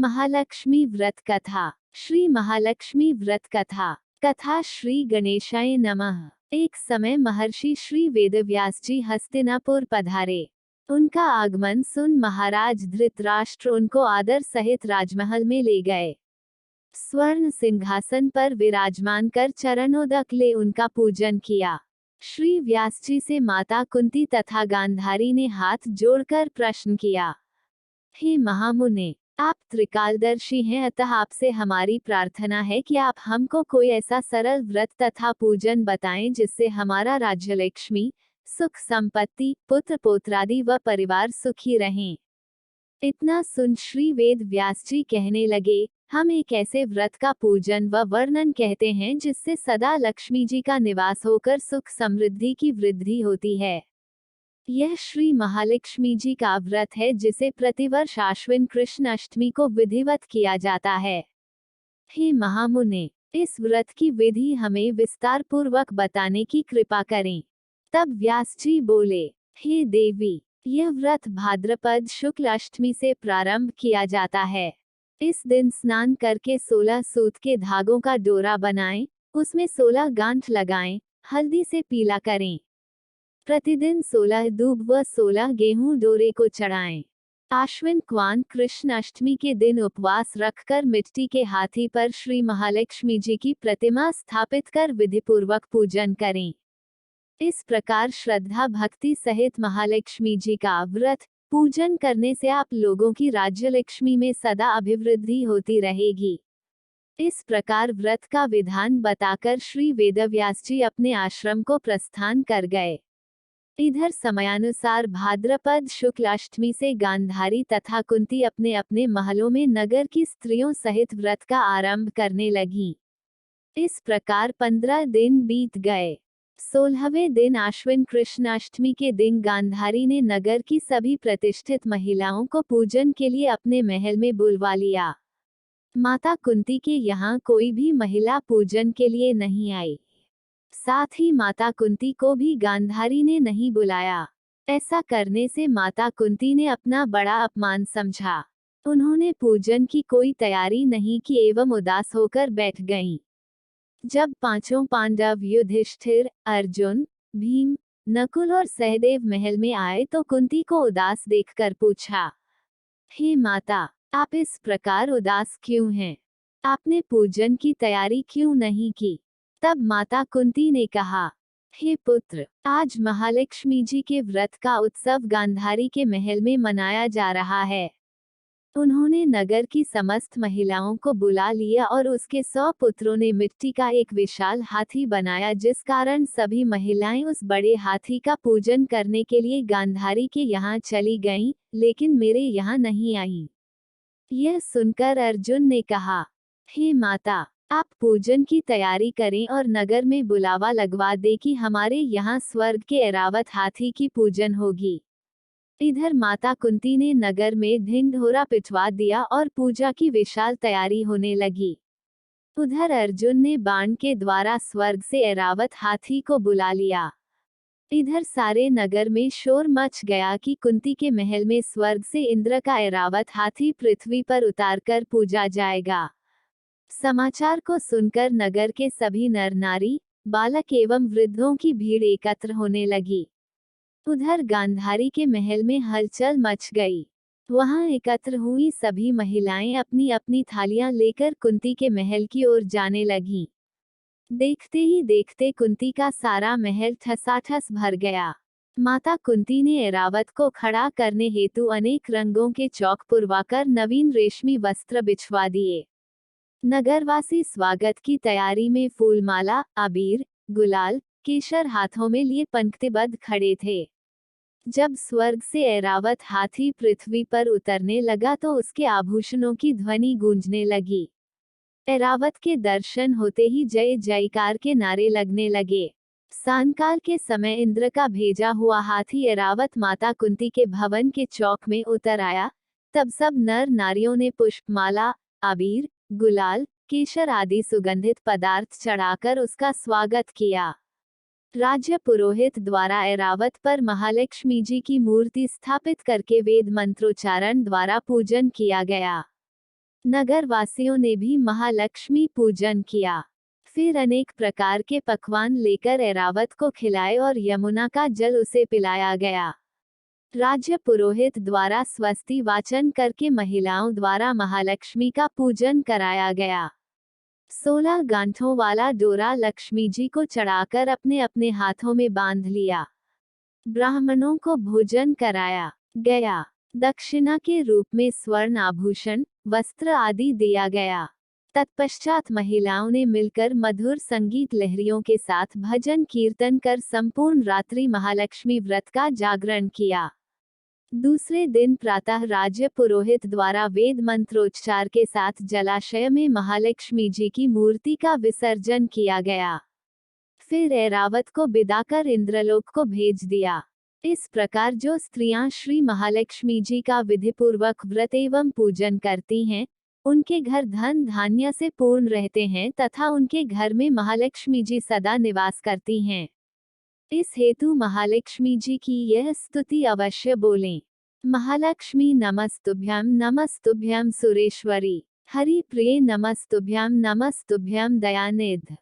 महालक्ष्मी व्रत कथा। श्री महालक्ष्मी व्रत कथा। कथा श्री गणेशाय नमः। एक समय महर्षि श्री वेदव्यास जी हस्तिनापुर पधारे। उनका आगमन सुन महाराज धृतराष्ट्र उनको आदर सहित राजमहल में ले गए। स्वर्ण सिंहासन पर विराजमान कर चरणोदक ले उनका पूजन किया। श्री व्यास जी से माता कुंती तथा गांधारी ने हाथ जोड़कर प्रश्न किया, हे महामुने, आप त्रिकालदर्शी हैं, अतः आपसे हमारी प्रार्थना है कि आप हमको कोई ऐसा सरल व्रत तथा पूजन बताएं जिससे हमारा राज्य लक्ष्मी, सुख संपत्ति, पुत्र पौत्रादि व परिवार सुखी रहें। इतना सुन श्री वेद व्यास जी कहने लगे, हम एक ऐसे व्रत का पूजन व वर्णन कहते हैं जिससे सदा लक्ष्मी जी का निवास होकर सुख समृद्धि की वृद्धि होती है। यह श्री महालक्ष्मी जी का व्रत है जिसे प्रतिवर्ष आश्विन कृष्ण अष्टमी को विधिवत किया जाता है। हे महामुने, इस व्रत की विधि हमें विस्तार पूर्वक बताने की कृपा करें। तब व्यास जी बोले, हे देवी, यह व्रत भाद्रपद शुक्ल अष्टमी से प्रारंभ किया जाता है। इस दिन स्नान करके 16 सूत के धागों का डोरा बनाएं, उसमें 16 गांठ लगाएं, हल्दी से पीला करें। प्रतिदिन 16 दूब व 16 गेहूं डोरे को चढ़ाएं। आश्विन क्वान कृष्ण अष्टमी के दिन उपवास रखकर मिट्टी के हाथी पर श्री महालक्ष्मी जी की प्रतिमा स्थापित कर विधिपूर्वक पूजन करें। इस प्रकार श्रद्धा भक्ति सहित महालक्ष्मी जी का व्रत पूजन करने से आप लोगों की राज्य लक्ष्मी में सदा अभिवृद्धि होती रहेगी। इस प्रकार व्रत का विधान बताकर श्री वेदव्यास जी अपने आश्रम को प्रस्थान कर गए। इधर समयानुसार भाद्रपद शुक्ल अष्टमी से गांधारी तथा कुंती अपने अपने महलों में नगर की स्त्रियों सहित व्रत का आरंभ करने लगीं। इस प्रकार 15 दिन बीत गए। 16वें दिन आश्विन कृष्ण अष्टमी के दिन गांधारी ने नगर की सभी प्रतिष्ठित महिलाओं को पूजन के लिए अपने महल में बुलवा लिया। माता कुंती के यहाँ कोई भी महिला पूजन के लिए नहीं आई। साथ ही माता कुंती को भी गांधारी ने नहीं बुलाया। ऐसा करने से माता कुंती ने अपना बड़ा अपमान समझा। उन्होंने पूजन की कोई तैयारी नहीं की एवं उदास होकर बैठ गईं। जब पांचों पांडव युधिष्ठिर, अर्जुन, भीम, नकुल और सहदेव महल में आए तो कुंती को उदास देखकर पूछा, हे माता, आप इस प्रकार उदास क्यों हैं? आपने पूजन की तैयारी क्यों नहीं की? तब माता कुंती ने कहा, हे पुत्र, आज महालक्ष्मी जी के व्रत का उत्सव गांधारी के महल में मनाया जा रहा है। उन्होंने नगर की समस्त महिलाओं को बुला लिया और उसके 100 पुत्रों ने मिट्टी का एक विशाल हाथी बनाया, जिस कारण सभी महिलाएं उस बड़े हाथी का पूजन करने के लिए गांधारी के यहाँ चली गईं, लेकिन मेरे यहाँ नहीं आईं। यह सुनकर अर्जुन ने कहा, हे माता, आप पूजन की तैयारी करें और नगर में बुलावा लगवा दे कि हमारे यहाँ स्वर्ग के ऐरावत हाथी की पूजन होगी। इधर माता कुंती ने नगर में ढिंढोरा पिटवा दिया और पूजा की विशाल तैयारी होने लगी। उधर अर्जुन ने बाण के द्वारा स्वर्ग से ऐरावत हाथी को बुला लिया। इधर सारे नगर में शोर मच गया कि कुंती के महल में स्वर्ग से इंद्र का ऐरावत हाथी पृथ्वी पर उतारकर पूजा जाएगा। समाचार को सुनकर नगर के सभी नर नारी, बालक एवं वृद्धों की भीड़ एकत्र होने लगी। उधर गांधारी के महल में हलचल मच गई। वहां एकत्र हुई सभी महिलाएं अपनी अपनी थालियां लेकर कुंती के महल की ओर जाने लगीं। देखते ही देखते कुंती का सारा महल ठसाठस भर गया। माता कुंती ने ऐरावत को खड़ा करने हेतु अनेक रंगों के चौक पुरवाकर नवीन रेशमी वस्त्र बिछवा दिए। नगरवासी स्वागत की तैयारी में फूलमाला, अबीर, गुलाल, केशर हाथों में लिए पंक्तिबद्ध खड़े थे। जब स्वर्ग से ऐरावत हाथी पृथ्वी पर उतरने लगा तो उसके आभूषणों की ध्वनि गूंजने लगी। ऐरावत के दर्शन होते ही जय जयकार के नारे लगने लगे। सांकाल के समय इंद्र का भेजा हुआ हाथी ऐरावत माता कुंती के भवन के चौक में उतर आया। तब सब नर नारियों ने पुष्पमाला, अबीर, गुलाल, केशर आदि सुगंधित पदार्थ चढ़ाकर उसका स्वागत किया। राज्य पुरोहित द्वारा ऐरावत पर महालक्ष्मी जी की मूर्ति स्थापित करके वेद मंत्रोच्चारण द्वारा पूजन किया गया। नगर वासियों ने भी महालक्ष्मी पूजन किया। फिर अनेक प्रकार के पकवान लेकर ऐरावत को खिलाए और यमुना का जल उसे पिलाया गया। राज्य पुरोहित द्वारा स्वस्ति वाचन करके महिलाओं द्वारा महालक्ष्मी का पूजन कराया गया। 16 गांठों वाला डोरा लक्ष्मी जी को चढ़ाकर अपने अपने हाथों में बांध लिया। ब्राह्मणों को भोजन कराया गया। दक्षिणा के रूप में स्वर्ण आभूषण, वस्त्र आदि दिया गया। तत्पश्चात महिलाओं ने मिलकर मधुर संगीत लहरियों के साथ भजन कीर्तन कर संपूर्ण रात्रि महालक्ष्मी व्रत का जागरण किया। दूसरे दिन प्रातः राज्य पुरोहित द्वारा वेद मंत्रोच्चार के साथ जलाशय में महालक्ष्मी जी की मूर्ति का विसर्जन किया गया। फिर ऐरावत को बिदाकर इंद्रलोक को भेज दिया। इस प्रकार जो स्त्रियां श्री महालक्ष्मी जी का विधिपूर्वक व्रत एवं पूजन करती हैं, उनके घर धन धान्य से पूर्ण रहते हैं तथा उनके घर में महालक्ष्मी जी सदा निवास करती हैं। इस हेतु महालक्ष्मी जी की यह स्तुति अवश्य बोलें। महालक्ष्मी नमस्तुभ्यं सुरेश्वरी, हरि प्रिय नमस्तुभ्यं दयानिधि।